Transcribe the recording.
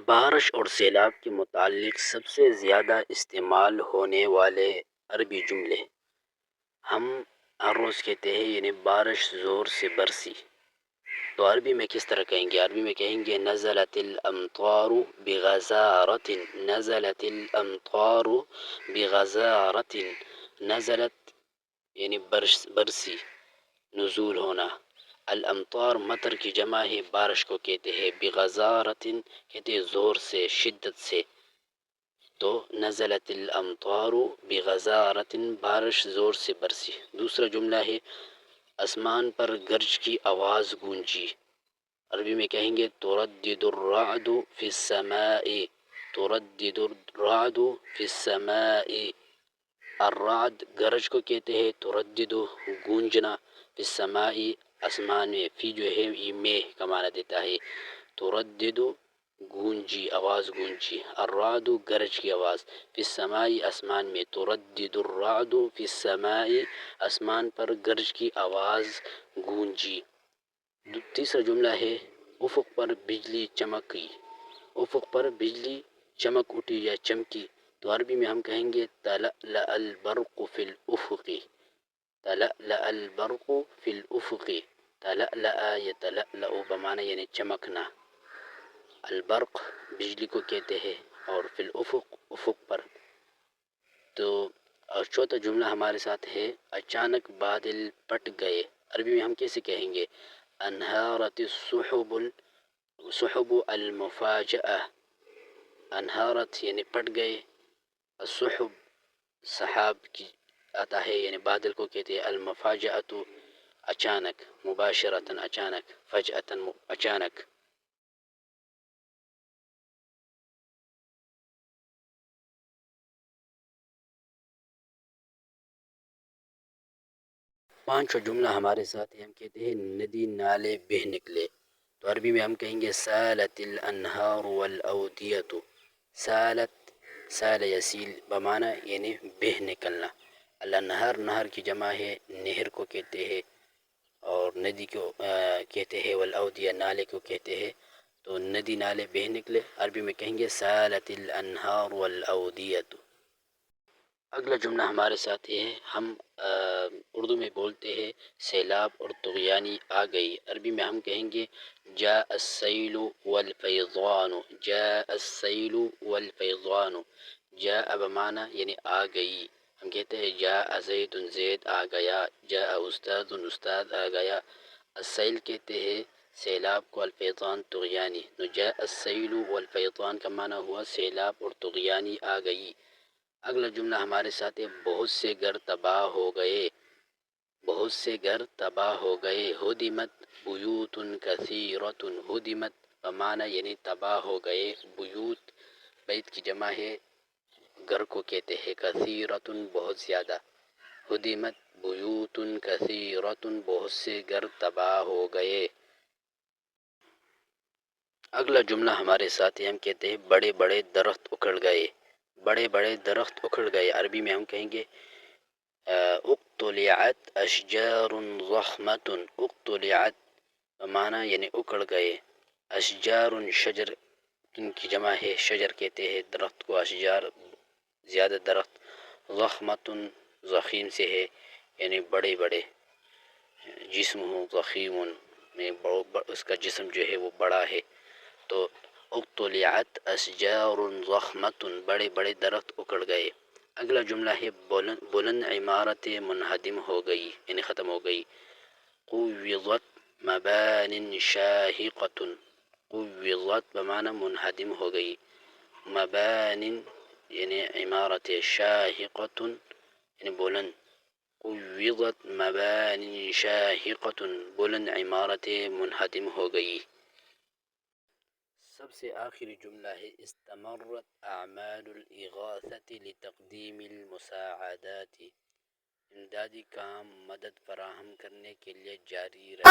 بارش اور سیلاب کے متعلق سب سے زیادہ استعمال ہونے والے عربی جملے ہم ہر روز کہتے ہیں، یعنی بارش زور سے برسی. تو عربی میں کس طرح کہیں گے؟ عربی میں کہیں گے نزلت الامطار بغزارت. نزلت الامطار بغزارت. نزلت یعنی برسی، نزول ہونا. الامطار مطر کی جمع ہے، بارش کو کہتے ہیں. بغزارت کہتے ہیں زور سے، شدت سے. تو نزلت الامطار بغزارت، بارش زور سے برسی. دوسرا جملہ ہے آسمان پر گرج کی آواز گونجی. عربی میں کہیں گے تردد الرعد فی السماء. تردد الرعد فی السماء. الرعد گرج کو کہتے ہیں، تردد گونجنا، فی السماء آسمان میں. فی جو ہے یہ میں کا معنی دیتا ہے. تردد گونجی، آواز گونجی. الرعد گرج کی آواز، فی السماء آسمان میں. تردد الرعد فی السماء آسمان پر گرج کی آواز گونجی. تیسرا جملہ ہے افق پر بجلی چمکی. افق پر بجلی چمک اٹھی یا چمکی. تو عربی میں ہم کہیں گے تلألأ البرق فی الافق. تلألأ البرق فی الافق. تلألأ یتلألأ بمعنی یعنی چمکنا. البرق بجلی کو کہتے ہیں، اور فی الافق افق پر. تو اور چوتھا جملہ ہمارے ساتھ ہے اچانک بادل پٹ گئے. عربی میں ہم کیسے کہیں گے؟ انہارت السحب السحب المفاجأة. انہارت یعنی پٹ گئے، السحب سحاب کی آتا ہے، یعنی بادل کو کہتے ہیں. المفاجأة اچانک، مباشرتاً اچانک، فجأتاً اچانک. پانچواں جملہ ہمارے ساتھ ہے، ہم کہتے ہیں ندی نالے بہہ نکلے. تو عربی میں ہم کہیں گے سالت الانہار والاودیۃ. سالت، سال یسیل بمعنی یعنی بہہ نکلنا. الانہار نہر کی جمع ہے، نہر کو کہتے ہیں، اور ندی کو کہتے ہیں. والاودیہ نالے کو کہتے ہیں. تو ندی نالے بہہ نکلے. عربی میں کہیں گے سالت الانہار والاودیۃ. اگلا جملہ ہمارے ساتھ یہ ہے، ہم اردو میں بولتے ہیں سیلاب اور طغیانی آ گئی. عربی میں ہم کہیں گے جاء السیل والفیضان. جاء السیل والفیضان. جاء بمعنی یعنی آ گئی. ہم کہتے ہیں جاء زید، زید آ گیا. جاء استاذ، استاد آ گیا. السیل کہتے ہیں سیلاب کو، الفیضان طغیانی. تو جاء السیل والفیضان کا معنی ہوا سیلاب اور طغیانی آ گئی. اگلا جملہ ہمارے ساتھ ہے بہت سے گھر تباہ ہو گئے. بہت سے گھر تباہ ہو گئے. ہدمت بیوت کثیرۃ. ہدمت بمعنی یعنی تباہ ہو گئے. بیوت بیت کی جمع ہے، گھر کو کہتے ہیں. کثیرۃ بہت زیادہ. ہدمت بیوت کثیرۃ، بہت سے گھر تباہ ہو گئے. اگلا جملہ ہمارے ساتھ ہے، ہم کہتے ہیں بڑے بڑے درخت اکھڑ گئے. بڑے بڑے درخت اکھڑ گئے. عربی میں ہم کہیں گے اقتلعت اشجار ضخمۃ. اقتلعت معنی یعنی اکھڑ گئے. اشجار شجر کی جمع ہے، شجر کہتے ہیں درخت کو. اشجار زیادہ درخت. ضخمۃ ضخیم سے ہے، یعنی بڑے بڑے. جسم ہو ضخیم میں اس کا جسم جو ہے وہ بڑا ہے. تو اقتلعت اشجار ضخمۃ، بڑے بڑے درخت اکھڑ گئے. اگلا جملہ ہے بلند عمارتیں منہدم ہو گئی، یعنی ختم ہو گئی. قوضت مبان شاہقۃ. قوضت بمعنی منہدم ہو گئی. مبان یعنی عمارت، شاہقۃ یعنی بلند. قوضت مبان شاہقۃ، بلند عمارتیں منہدم ہو گئی. سب سے آخری جملہ ہے استمرت اعمال الاغاثة لتقدیم المساعدات. امدادی کام مدد فراہم کرنے کے لیے جاری رہے.